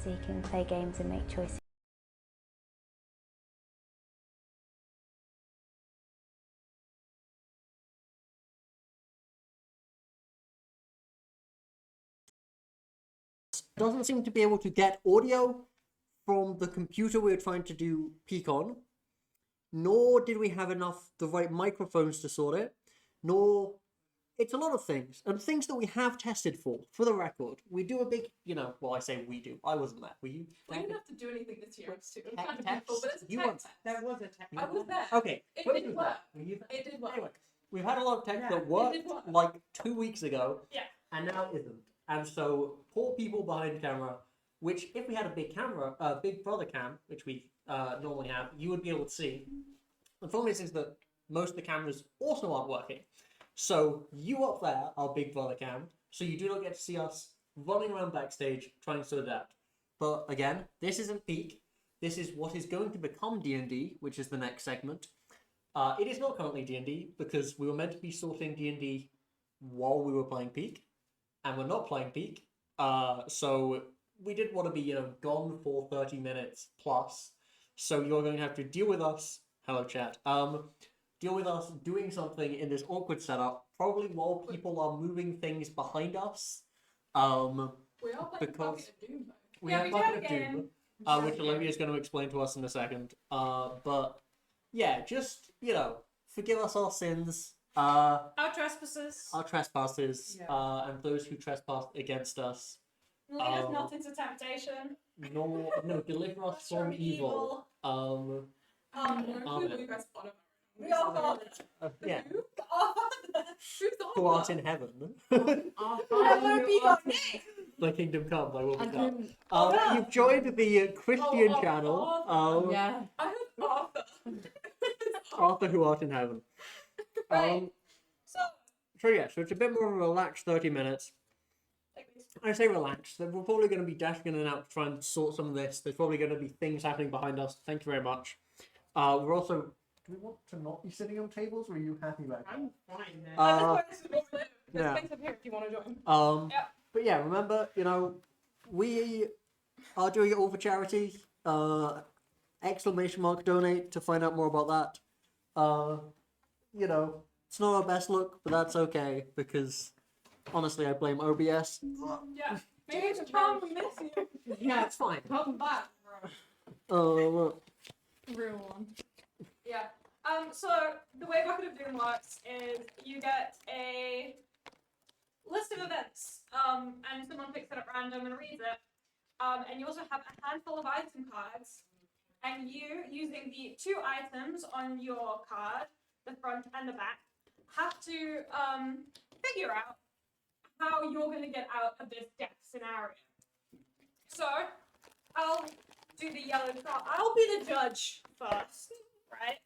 so you can play games and make choices. Doesn't seem to be able to get audio from the computer we were trying to do peek on, nor did we have the right microphones to sort it, nor it's a lot of things, and things that we have tested for the record. We do a big, well, I say we do. I wasn't there. Were you? We didn't have to do anything this year. It's Tech beautiful, but it's a You tech weren't. test. There was a tech. I was there. Okay. It when did was work. that? Were you there? It did work. Anyway, we've had a lot of tech Yeah, that it worked did work. like 2 weeks ago, Yeah. and now isn't. And so, poor people behind camera, which if we had a big camera, big brother cam, which we normally have, you would be able to see. The problem is that most of the cameras also aren't working. So you up there are big brother cam, so you do not get to see us running around backstage trying to adapt. But again, this isn't peak. This is what is going to become D&D, which is the next segment. It is not currently D&D because we were meant to be sorting D&D while we were playing peak, and we're not playing peak. So we didn't want to be, gone for 30 minutes plus. So you're going to have to deal with us. Hello, chat. Deal with us doing something in this awkward setup, probably while people are moving things behind us. We are playing because Bucket of Doom, though. we Yeah, have we Bucket do of again. Doom, which Olivia is going to explain to us in a second. But yeah, just forgive us our sins, Our trespasses. our trespasses, Yeah. and those who trespass against us. Lead us not into temptation. No, deliver us from evil. Who Amen. we press bottom. We are Father. Yeah, Who? Our Father. Who's the who art in heaven. Hallowed be thy name. Thy kingdom come, thy will be And done. then, You've joined the Christian Oh, channel. Arthur. yeah. I heard Arthur. Arthur, who art in heaven. Right. So, So it's a bit more of a relaxed 30 minutes. like this. I say relaxed. We're probably going to be dashing in and out to try and sort some of this. There's probably going to be things happening behind us. Thank you very much. We're also... Do we want to not be sitting on tables, or are you happy about that? I'm fine there. This is where There's yeah. space up here if you want to join. Yeah. But yeah, remember, we are doing it all for charity. !_ donate to find out more about that. It's not our best look, but that's okay, because honestly, I blame OBS. Yeah. Maybe it's time we miss you. Yeah, it's fine. Come back, Oh, real one. Yeah. So the way Bucket of Doom works is you get a list of events, and someone picks it at random and reads it. And you also have a handful of item cards, and you, using the 2 items on your card, the front and the back, have to figure out how you're going to get out of this death scenario. So, I'll do the yellow card. I'll be the judge first, right?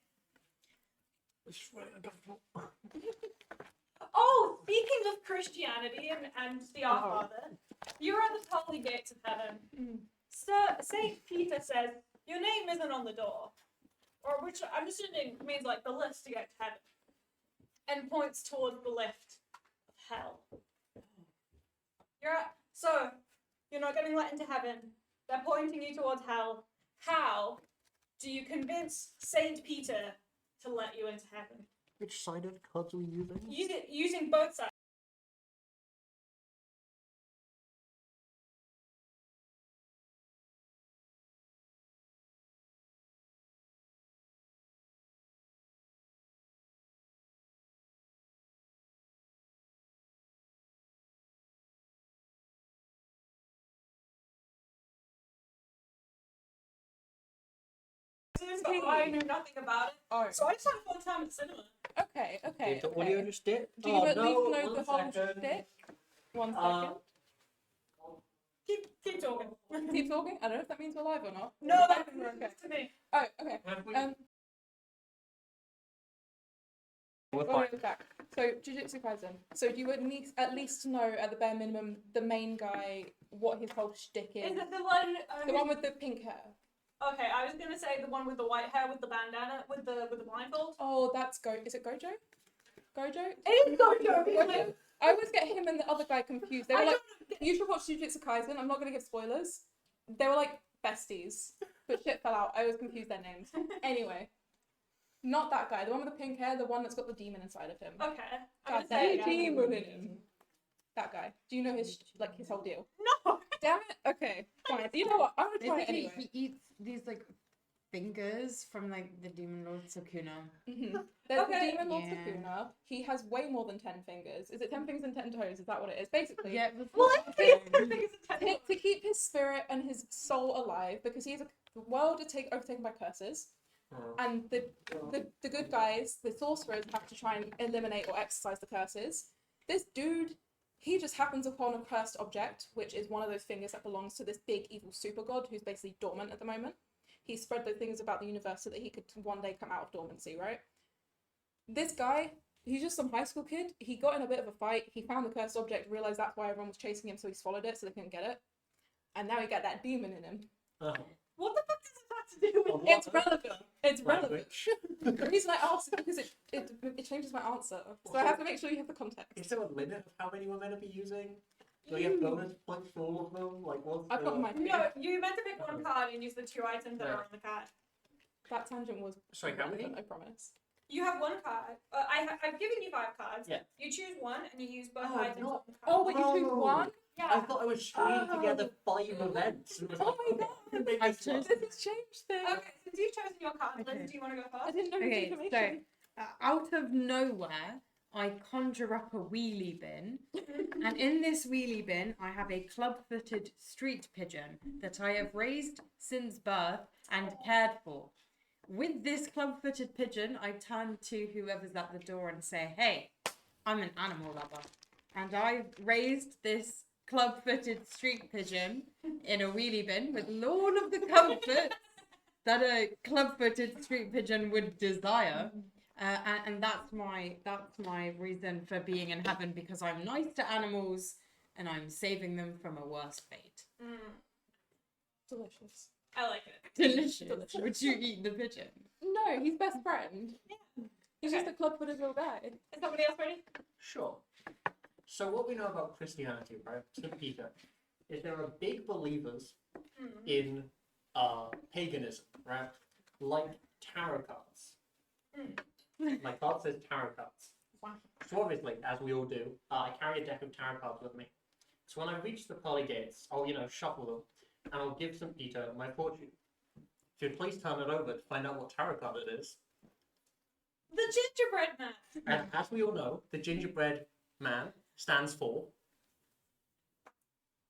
Oh, speaking of Christianity and the Our Father, you're at the pearly gates of heaven. Sir, Saint Peter says your name isn't on the door, or which I'm assuming means like the list to get to heaven, and points towards the lift of hell. You're not getting let into heaven. They're pointing you towards hell. How do you convince Saint Peter to let you into heaven? which sided cards are we using? Using both sides. But I knew nothing about it. Oh, So I just had a fun time at the cinema. okay, okay. Did the audio just dip? Do you at least know the whole shtick? 1 second. Keep talking. Keep talking? I don't know if that means we're live or not. No, I that's think we're okay. to me. Oh, okay. We're Oh, fine. we're back. So, Jujutsu Kaisen. So, do you at least know, at the bare minimum, the main guy, what his whole shtick is? Is it the one? The one with the pink hair. Okay, I was gonna say the one with the white hair with the bandana with the blindfold. Oh, that's Is it Gojo? Gojo? It is Gojo. Gojo? I always get him and the other guy confused. They were I like, don't- you should watch Jujutsu Kaisen. I'm not going to give spoilers. They were like besties, but shit fell out. I always confused their names. Anyway, not that guy. The one with the pink hair. The one that's got the demon inside of him. Okay. I'm God, gonna say that it again. demon in him. That guy. Do you know his whole deal? No. Damn it. Okay, fine. You know what? I'm gonna try it Basically, anyway. he eats these like fingers from like the demon lord Sukuna. There's Okay. the demon Lord Yeah. Sukuna. He has way more than 10 fingers. Is it 10 fingers and 10 toes? Is that what it is? Basically, Yeah, Well, I think it's intentional. to keep his spirit and his soul alive, because he's the world is overtaken by curses, and the good guys, the sorcerers, have to try and eliminate or exorcise the curses. This dude, he just happens upon a cursed object, which is one of those fingers that belongs to this big evil super god who's basically dormant at the moment. He spread the things about the universe so that he could one day come out of dormancy, right? This guy, he's just some high school kid. He got in a bit of a fight. He found the cursed object, realized that's why everyone was chasing him, so he swallowed it so they couldn't get it. And now he got that demon in him. What the fuck does it have to do with It's relevant. It's relevant. Language. The reason I asked is because it changes my answer. So I have to make sure you have the context. Is there a limit of how many we're meant to be using? Do we get bonus points for all of them? Like, what's I've got my No, you meant to pick one card and use the 2 items that are on the card. That tangent was Sorry, how many? relevant, I promise. You have one card. I've given you 5 cards. Yeah. You choose one and you use both Oh, items no. on the Oh, card. wait, you choose Oh. one? I Yeah. thought I was stringing together 5 events. It was Oh like, my okay, god! maybe I've it's not. chosen- This has changed things. Okay, since you've chosen your card, Liz, Okay. do you want to go I first? didn't know this Okay, so information. out of nowhere, I conjure up a wheelie bin, and in this wheelie bin, I have a club-footed street pigeon that I have raised since birth and cared for. With this club-footed pigeon, I turn to whoever's at the door and say, "Hey, I'm an animal lover, and I've raised this club-footed street pigeon in a wheelie bin with all of the comforts that a club-footed street pigeon would desire." And that's my reason for being in heaven, because I'm nice to animals and I'm saving them from a worse fate. Delicious. I like it. Delicious. Delicious. Would you eat the pigeon? No, he's best friend. He's just a club-footed little guy. Is somebody else ready? Sure. So what we know about Christianity, right, St. Peter, is there are big believers in paganism, right? Like tarot cards. My card says tarot cards. Wow. So obviously, as we all do, I carry a deck of tarot cards with me. So when I reach the pearly gates, I'll, shuffle them, and I'll give St. Peter my fortune. If you'd please turn it over to find out what tarot card it is. The gingerbread man. And as we all know, the gingerbread man stands for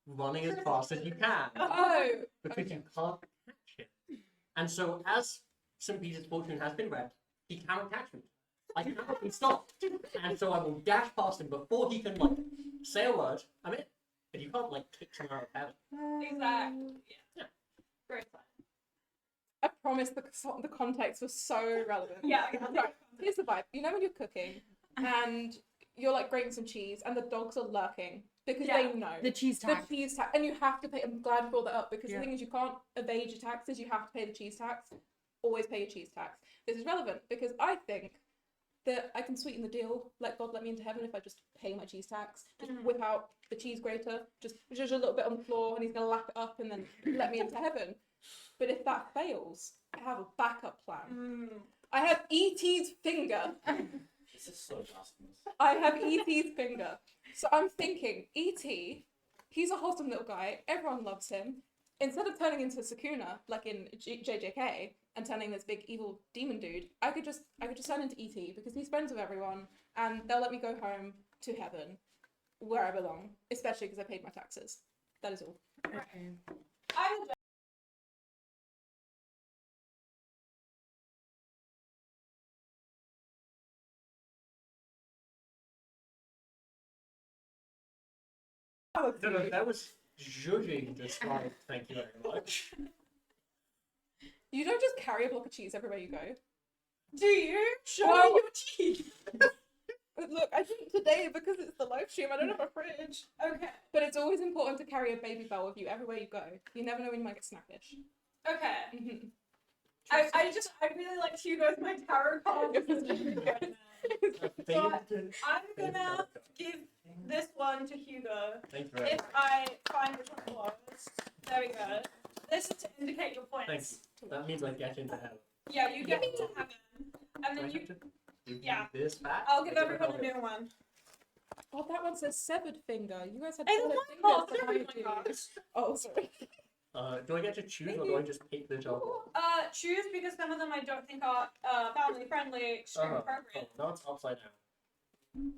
running as fast as you can, Oh! because you can't catch him. And so, as St. Peter's fortune has been read, he cannot catch me. I cannot be stopped. And so I will dash past him before he can, say a word. I'm in. But you can't, kick him out of heaven. Exactly. Yeah. Great plan. I promise the context was so relevant. Yeah. Right, here's the vibe. You know when you're cooking and you're grating some cheese and the dogs are lurking because they know. The cheese The tax. cheese tax. And you have to pay. I'm glad you brought that up because Yeah. the thing is, you can't evade your taxes. You have to pay the cheese tax. Always pay your cheese tax. This is relevant because I think that I can sweeten the deal. Let God let me into heaven if I just pay my cheese tax. Just whip out the cheese grater, just a little bit on the floor, and he's gonna lap it up and then let me into heaven. But if that fails, I have a backup plan. I have E.T.'s finger. This is so blasphemous. I have E.T.'s finger. So I'm thinking, E.T., he's a wholesome little guy. Everyone loves him. Instead of turning into Sukuna, like in JJK, and turning this big evil demon dude, I could just turn into E.T. because he's friends with everyone, and they'll let me go home to heaven, where I belong, especially because I paid my taxes. That is all. Okay. I will No, that was judging the slide. Thank you very much. You don't just carry a block of cheese everywhere you go. Do you? Show Well- me your teeth. Look, I didn't today because it's the live stream. I don't have a fridge. Okay. But it's always important to carry a baby bell with you everywhere you go. You never know when you might get snappish. Okay. I really like Hugo's my tarot card. So I'm gonna give this one to Hugo. Thank you very If much. I find which one it was. There we go. this is to indicate your points. Thank you. That means I get into heaven. Yeah, you get into heaven, and Do I then you. have to give yeah. you this back? I'll give Or do I everyone a hold it? new one. Oh, that one says severed finger. You guys had It's solid my fingers fault. like They're I my do. cards. Oh, sorry. Do I get to choose or do I just pick the top one? Choose because some of them I don't think are family friendly, extreme appropriate. Oh, no, it's upside down.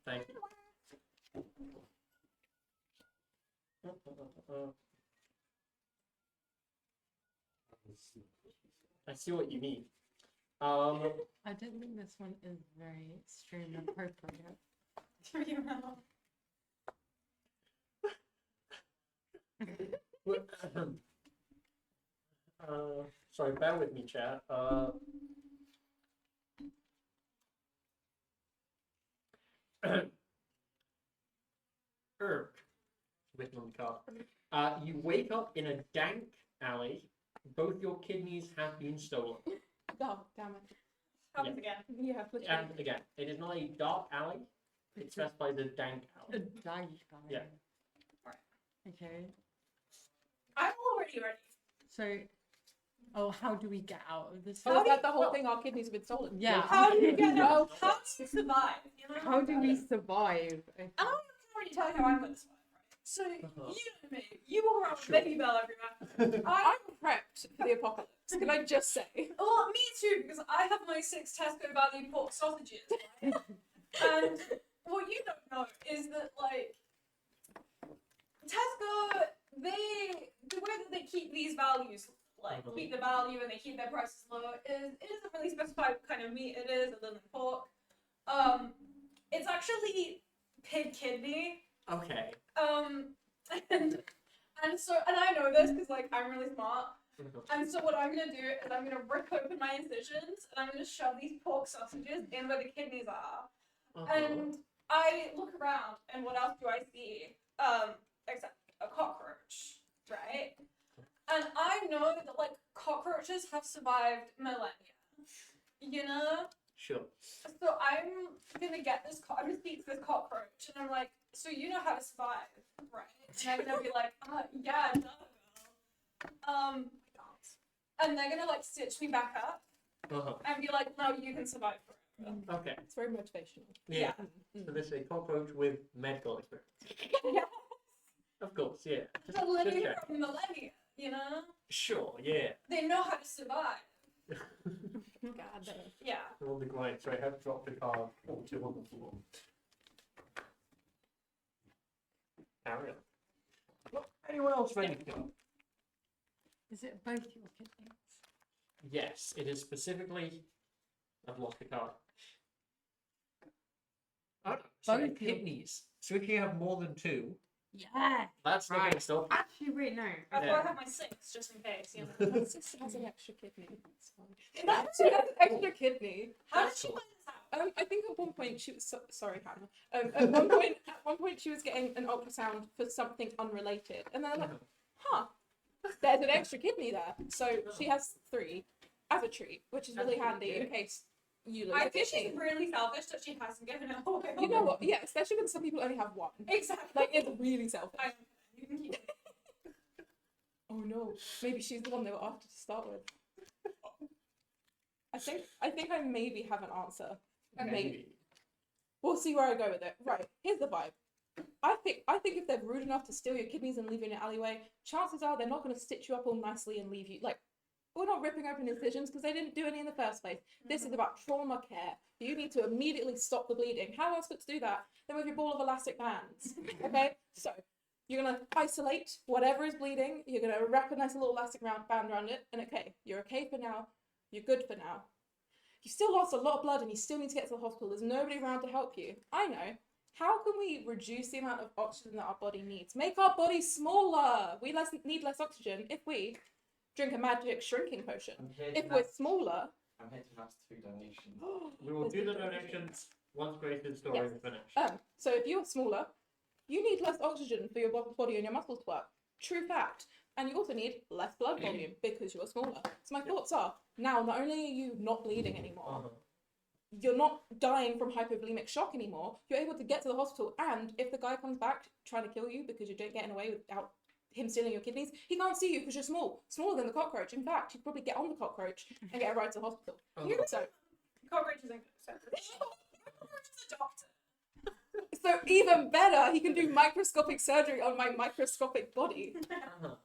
Thank you. I see what you mean. I don't think this one is very extreme appropriate. Sorry, bear with me, chat. Irk, written on the card. You wake up in a dank alley. Both your kidneys have been stolen. Oh, damn it. Happens again. Yeah, literally. And again, it is not a dark alley. It's specified as a dank A alley. dank Yeah. Right. Okay. I'm already ready. So, how do we get out of this? Oh, is that the whole thing? Our kidneys have been stolen. Yeah. How do you get No. out? How do you survive? You know? How do we survive? Okay. I'm already telling you how I'm going to survive, right? So, you know me. You walk around with Sure. a baby bell everywhere. I'm prepped for the apocalypse. Can I just say? Well, me too, because I have my 6 Tesco Valley pork sausages, right? And what you don't know is that, like, Tesco, the way that they keep these values, like, keep the value and they keep their prices low, is it doesn't really specify what kind of meat it is, other than pork. It's actually pig kidney. Okay. And I know this because, like, I'm really smart. And so what I'm gonna do is I'm gonna rip open my incisions and I'm gonna shove these pork sausages in where the kidneys are. And I look around and what else do I see? Except a cockroach, right? And I know that, like, cockroaches have survived millennia. You know? Sure. So I'm gonna get this I'm gonna speak to this cockroach and I'm like, so you know how to survive, right? And I'm gonna be like, yeah, duh, girl. And they're gonna, like, stitch me back up and be like, no, you can survive forever. Okay. It's very motivational. Yeah. Mm. So this is a cockroach with medical experience. Yeah. Of course, yeah. They're living check. from millennia, you know? Sure, yeah. They know how to survive. God damn. Yeah. On the grind, so I have dropped the card or two on the floor. Carry on. Well, anyone else ready to go? Is it both your kidneys? Yes, it is specifically. I've lost the card. Oh, no. So Both your- kidneys. So if you have more than 2, Yeah. that's not going to stop. Actually, wait, no. That's Yeah. why I have my 6, just in case, you know? My sister has an extra kidney. It's fine. She has an extra kidney. How did she find this out? I think at one point she was sorry, Hannah. At one point she was getting an ultrasound for something unrelated, and then I'm like, huh, there's an extra kidney there. So she has 3 as a treat, which is really handy in case you lose I a think kidney. she's really selfish that she hasn't given it away. You know what? Yeah, especially when some people only have 1. Exactly. Like, it's really selfish. You can keep it. Oh no, maybe she's the one they were after to start with. I think I maybe have an answer. Okay. Maybe. We'll see where I go with it. Right, here's the vibe. I think if they're rude enough to steal your kidneys and leave you in an alleyway, chances are they're not going to stitch you up all nicely and leave you. Like, we're not ripping open incisions because they didn't do any in the first place. This is about trauma care. You need to immediately stop the bleeding. How else to do that than with your ball of elastic bands? Okay, so you're going to isolate whatever is bleeding. You're going to wrap a nice little elastic band around it, and okay, you're okay for now. You're good for now. You still lost a lot of blood and you still need to get to the hospital. There's nobody around to help you. I know. How can we reduce the amount of oxygen that our body needs? Make our body smaller. We need less oxygen if we drink a magic shrinking potion. If we're smaller... I'm here to ask 2 donations. We will do the donations once Grace's story is finished. So if you're smaller, you need less oxygen for your body and your muscles to work. True fact. And you also need less blood volume because you're smaller. So my thoughts are, now not only are you not bleeding anymore, you're not dying from hypovolemic shock anymore, you're able to get to the hospital, and if the guy comes back trying to kill you because you don't get away without him stealing your kidneys, he can't see you because you're small, smaller than the cockroach. In fact, you could probably get on the cockroach and get a ride to the hospital. So, Cockroaches ain't good. Cockroach is a doctor. so even better, he can do microscopic surgery on my microscopic body. Uh-huh.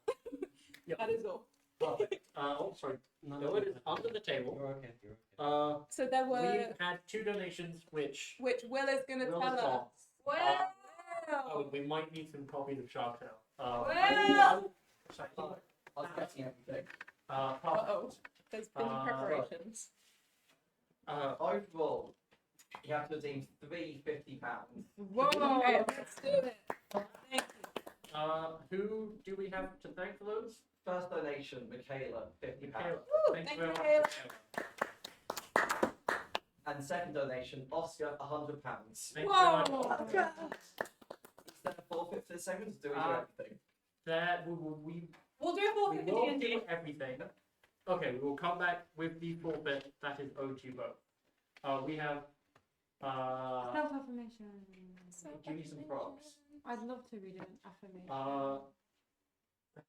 That is all. Perfect. Oh, sorry. No, it is under the table. You're okay. You're okay. So there were, We've had 2 donations, which which Will is going to Will tell is us. off. Well, Oh, we might need some copies of Shark Tale. Well. Sorry. I was getting everything. Uh-oh. There's been preparations. Overall, you have to redeem £350. Whoa! Okay, let's do it. Thank you. Who do we have to thank for those? First donation, Michaela, £50. Michaela. Woo, Thank you thank very you, much. Michaela. And second donation, Oscar, £100. Thank you very much. Whoa! Instead of forfeit for the segment, do we do everything? That we we'll do a full we 50 will D&D. do everything. Okay, we will come back with the forfeit that is owed to you both. We have Self-affirmation. give me some props. I'd love to read an affirmation. I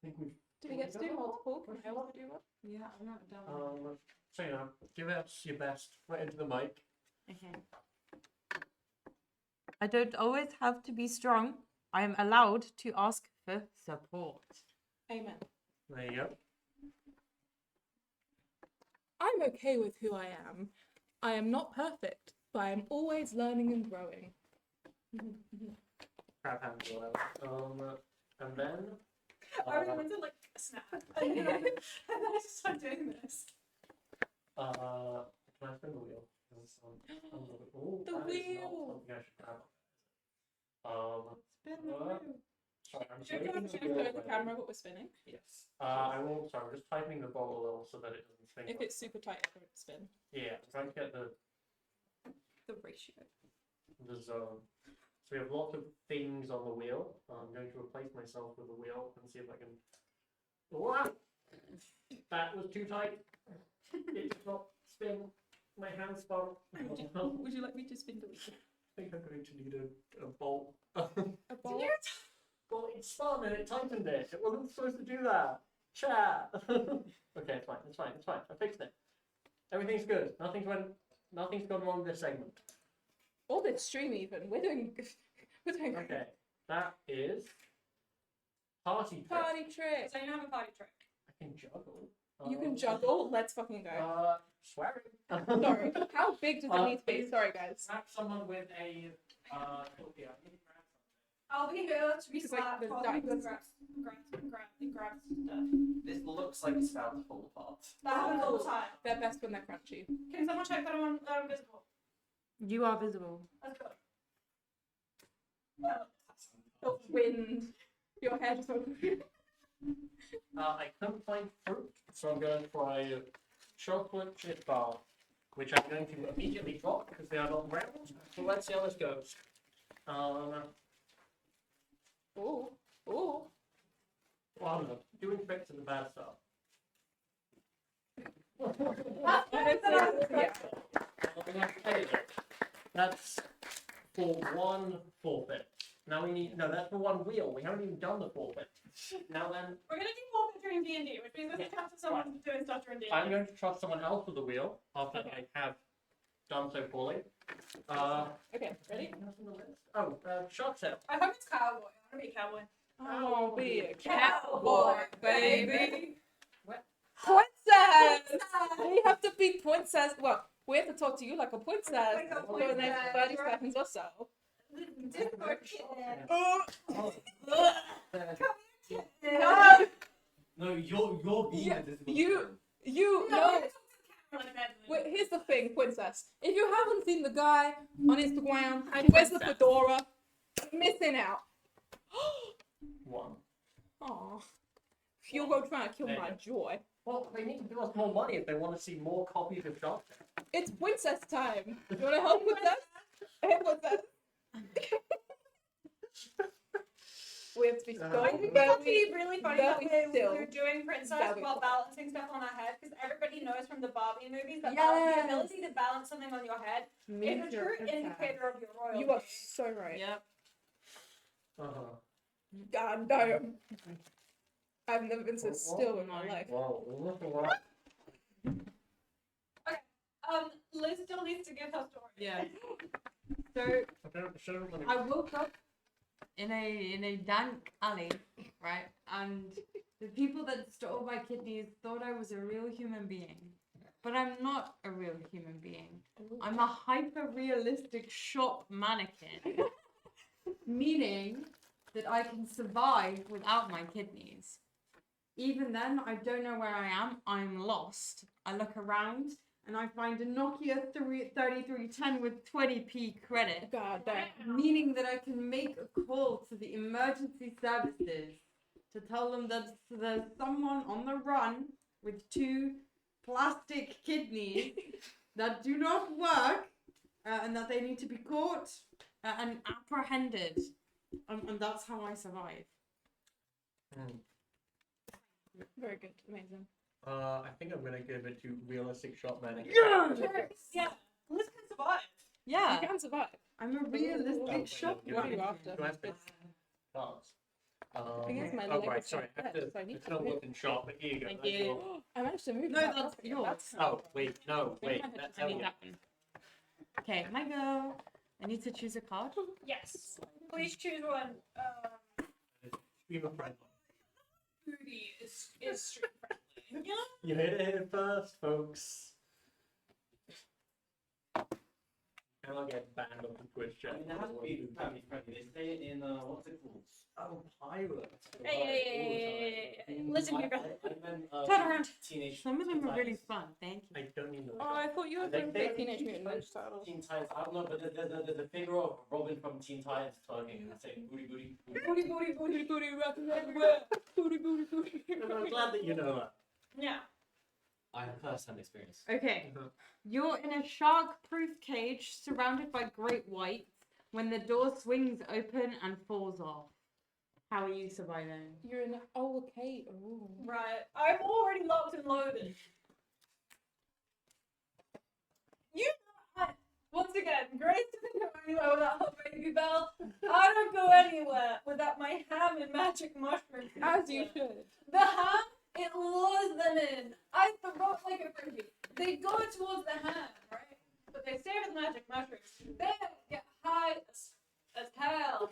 think we. Do we get to do multiple? Can I want to do one? Yeah, I've never done one. So give it your best right into the mic. Okay. I don't always have to be strong. I am allowed to ask for support. Amen. There you go. I'm okay with who I am. I am not perfect, but I am always learning and growing. Crab hands or whatever. And then. I really went to like snap. And then I just started doing this. Can I spin the wheel? Ooh, The that is not wheel. something I should grab. Spin the wheel. Sorry, I'm Should we moving show the wheel the away. camera what we're spinning? Yes. I will. Sorry, I'm just tightening the ball a little so that it doesn't spin. If it's super tight, it won't spin. Yeah, I'm trying to get the ratio. zone. So we have lots of things on the wheel. I'm going to replace myself with the wheel and see if I can. Wow! That was too tight. It did not spin. My hand spun. Would you like me to spin the wheel? I think I'm going to need a bolt. A ball? Well, it spun and it tightened it. It wasn't supposed to do that. Chat. Okay, it's fine. It's fine. It's fine. I fixed it. Everything's good. Nothing's gone wrong with this segment. Or this stream even. We're doing Okay, that is party trick. party trick. So you have a party trick. I can juggle. You can juggle. Let's fucking go. Swearing. Sorry. How big does it need to be? Sorry, guys. Snap someone with a yeah, I need to grab something. I'll be here to be It's like slapped the while dice. you grab stuff. This looks like it's about to fall apart. That happens all the time. They're best when they're crunchy. Can someone check that I'm visible? You are visible. Let's go. The wind. Your hair just went. I couldn't find fruit, so I'm going to try a chocolate chip bar, which I'm going to immediately drop because they are not round. So let's see how this goes. Ooh. Ooh. Well, I'm doing tricks in the bad stuff. Yeah. That's for one forfeit. Now we need, no, that's for one wheel. We haven't even done the forfeit. Now then, We're gonna do forfeit during D&D, which means this counts as someone doing stuff during D&D. I'm going to trust someone else with the wheel after I have done so poorly. Okay, ready? Oh, Shark Tale. I hope it's cowboy. I want to be a cowboy. I'll be a cowboy, baby. What? Princess! We have to be princess. Well, we have to talk to you like a princess Like a for the next 30 princess. seconds or so. Yeah. No, you're being Yeah, invisible. You know. Wait, here's the thing, princess. If you haven't seen the guy on Instagram who wears the fedora, you're missing out. One. Aw. Hugo trying to kill my joy. Well, they need to give us more money if they want to see more copies of Shark Tale. It's princess time. You want to help with that? Hey, princess. We have to be so I think it's very. actually really funny that very still. we're doing princess Very while quiet. balancing stuff on our head, because everybody knows from the Barbie movies that the ability to balance something on your head is a true indicator of your royalty. You are so right. Yep. Uh-huh. God damn. I've never been so still in my life. Wow. Liz still needs to give her story. Yeah. So I woke up in a dank alley, right? And the people that stole my kidneys thought I was a real human being. But I'm not a real human being. I'm a hyper-realistic shop mannequin. Meaning that I can survive without my kidneys. Even then, I don't know where I am. I'm lost. I look around and I find a Nokia 3310 with 20p credit. God damn. Meaning that I can make a call to the emergency services to tell them that there's someone on the run with 2 plastic kidneys that do not work and that they need to be caught and apprehended. And that's how I survive. Very good. Amazing. I think I'm gonna give it to realistic shop mannequin. Yeah, Liz can survive. Yeah, You can survive. I'm a realistic shop What are you mannequin. after? Do I have to- Cards. thing is, my Oh, leg right, is so sorry. I have flat, to, so I need it's to not move. looking sharp, but here you go. Thank That's you. yours. I managed to move. No, that that's properly. yours. Oh, wait, no, wait. I need that one. Okay, my go. I need to choose a card. Yes. Please choose one. Stream of friend. Booty is street friendly. Yeah. You hit it first, folks. And I'll get banned on the Twitch I chat. mean, it has to be family friendly. They say it in, what's it called? Oh, pirate. Hey. Listen, you go. Turn Turn around. Teenage. Some of them are really Titans. fun. Thank you. I don't even know. Oh, I thought you were They going say for Teenage Mutant Ninja Turtles. Teen Titans. I don't know, but there's a figure of Robin from Teen Titans talking and saying booty booty. Booty, booty, booty, booty, rapping everywhere. Booty, booty, booty. I'm glad that you know that. Yeah. I have first-hand experience. Okay. You're in a shark-proof cage surrounded by great whites when the door swings open and falls off. How are you surviving? You're in. Oh, okay. Ooh. Right. I'm already locked and loaded. You know, once again, Grace doesn't go anywhere without her baby bell. I don't go anywhere without my ham and magic mushrooms. As you should. The ham, it lures them in. I forgot like a freebie. They go towards the ham, right? But they stay with magic mushrooms. They get high as hell.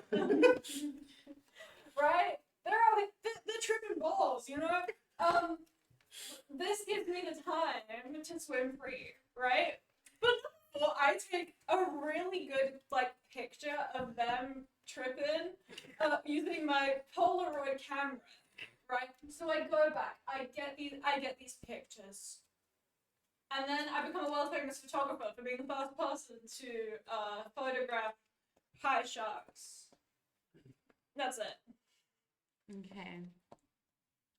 Right? They're tripping balls, you know? This gives me the time to swim free, right? But before I take a really good like picture of them tripping using my Polaroid camera, right? So I go back, I get these pictures. And then I become a world famous photographer for being the first person to photograph high sharks. That's it. Okay.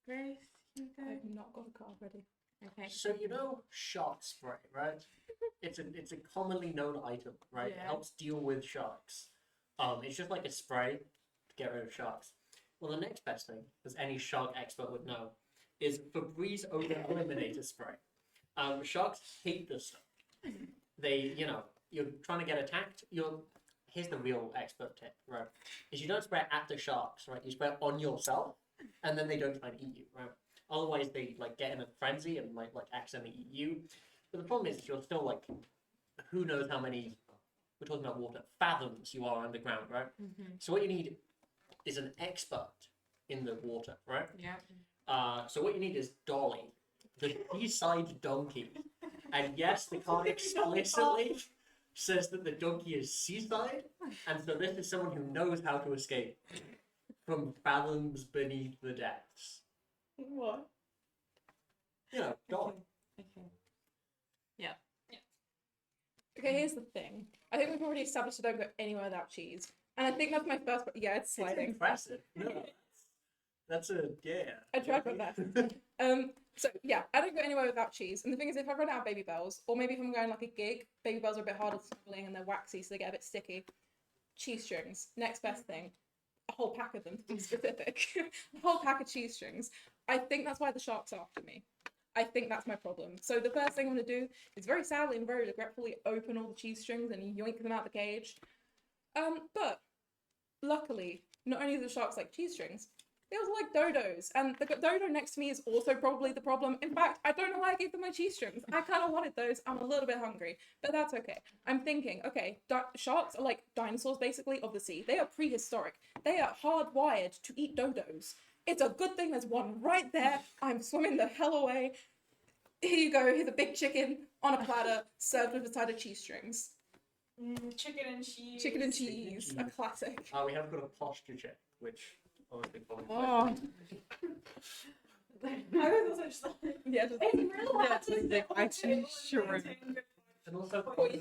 Grace, you go. I've not got a card ready. Okay. So you know shark spray, right? It's a commonly known item, right? It Yeah. helps deal with sharks. It's just like a spray to get rid of sharks. Well, the next best thing, as any shark expert would know, is Febreze Odor Eliminator Spray. Sharks hate this stuff. They, you're trying to get attacked. Here's the real expert tip, right? Is you don't spray it at the sharks, right? You spray it on yourself, and then they don't try and eat you, right? Otherwise, they get in a frenzy and might accidentally eat you. But the problem is you're still who knows how many, we're talking about water, fathoms you are underground, right? Mm-hmm. So what you need is an expert in the water, right? Yeah. So what you need is Dolly, the seaside donkey. And yes, the card explicitly says that the donkey is seaside, and so this is someone who knows how to escape from fathoms beneath the depths. What? Dolly. Okay. Okay, here's the thing. I think we've already established I don't go anywhere without cheese. And I think that's my first. Yeah, it's It's sliding. impressive. No, that's yeah. I tried my best. So yeah, I don't go anywhere without cheese. And the thing is, if I run out of baby bells, or maybe if I'm going like a gig, baby bells are a bit harder to smuggling and they're waxy, so they get a bit sticky. Cheese strings, next best thing. A whole pack of them to be specific. A whole pack of cheese strings. I think that's why the shark's after me. I think that's my problem. So the first thing I'm going to do is very sadly and very regretfully open all the cheese strings and yoink them out the cage. But luckily, not only do the sharks like cheese strings, They also like dodos, and the dodo next to me is also probably the problem. In fact, I don't know why I gave them my cheese strings. I kind of wanted those. I'm a little bit hungry, but that's okay. I'm thinking, okay, sharks are like dinosaurs basically of the sea. They are prehistoric. They are hardwired to eat dodos. It's a good thing there's one right there. I'm swimming the hell away. Here you go. Here's a big chicken on a platter served with a side of cheese strings. Chicken and cheese. Chicken and cheese, a classic. We have got a posture check, which honestly probably. Oh. I was also just like, Yeah, just it's real hard to sit on I a table just sure. and maintain good And also, oyster.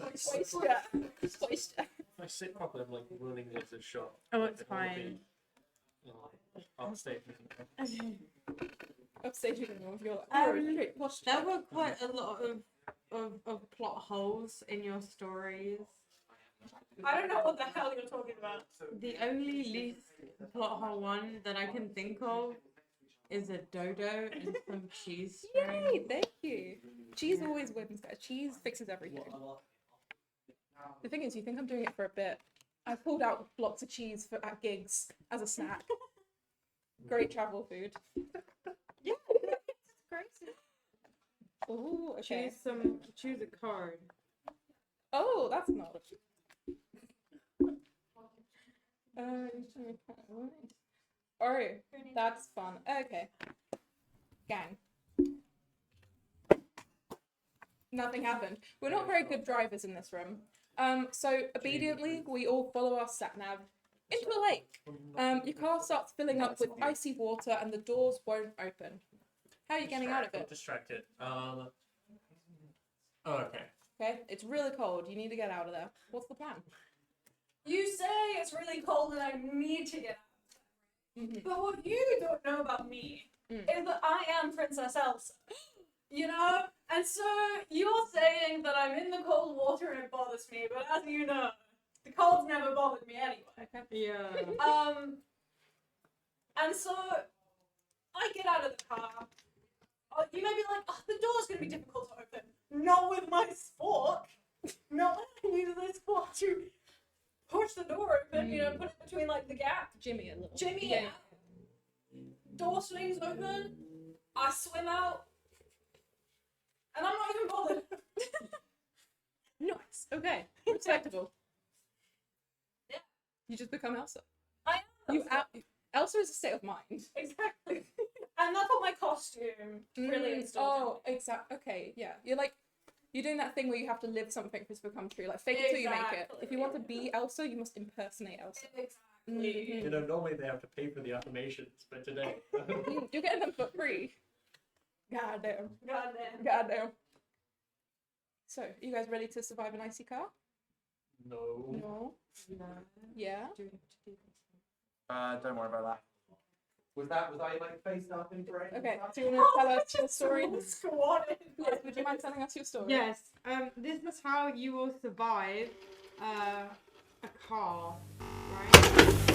if I sit properly, I'm like running into a shot. Oh, it's It will be, fine. Upstage. Upstage living room if you're like, great posture. There were quite a lot of plot holes in your stories. I don't know what the hell you're talking about. The only least plot hole one that I can think of is a dodo and some cheese Yay, strings. thank you. Cheese always wins, guys. Cheese fixes everything. The thing is, you think I'm doing it for a bit. I pulled out blocks of cheese at gigs as a snack. Great travel food. Yeah, it's crazy. Ooh, okay. Choose a card. Oh, that's not a... Oh, that's fun. Okay. Gang. Nothing happened. We're not very good drivers in this room. So obediently, we all follow our sat nav into a lake. Your car starts filling up with icy water and the doors won't open. How are you getting out of I'm it? distracted. Okay. Okay, it's really cold. You need to get out of there. What's the plan? You say it's really cold and I need to get out. But what you don't know about me is that I am Princess Elsa. You know? And so you're saying that I'm in the cold water and it bothers me, but as you know, the cold's never bothered me anyway. Yeah. And so I get out of the car. You may be like, oh, the door's gonna be difficult to open. Not with my spork. Not when I use this spork to push the door open, you know, put it between like the gap. Jimmy a little. Jimmy out. Door swings open. I swim out. And I'm not even bothered. Nice. Okay. Respectable. Yeah. You just become Elsa. I am. You Elsa is a state of mind. Exactly. And that's what my costume really instilled. Oh, exactly. Okay, yeah. You're doing that thing where you have to live something for it to become true. Like fake it till you make it. Exactly. If you want to be Elsa, you must impersonate Elsa. Exactly. You know, normally they have to pay for the affirmations, but today. You're getting them for free. Goddamn. Goddamn. Goddamn. So, you guys ready to survive an icy car? No. No. Yeah. Don't worry about that. Was I like face up in brain? Okay. Do you want to tell us your story? Squatted. Yes. Would you mind telling us your story? Yes. This is how you will survive a car, right?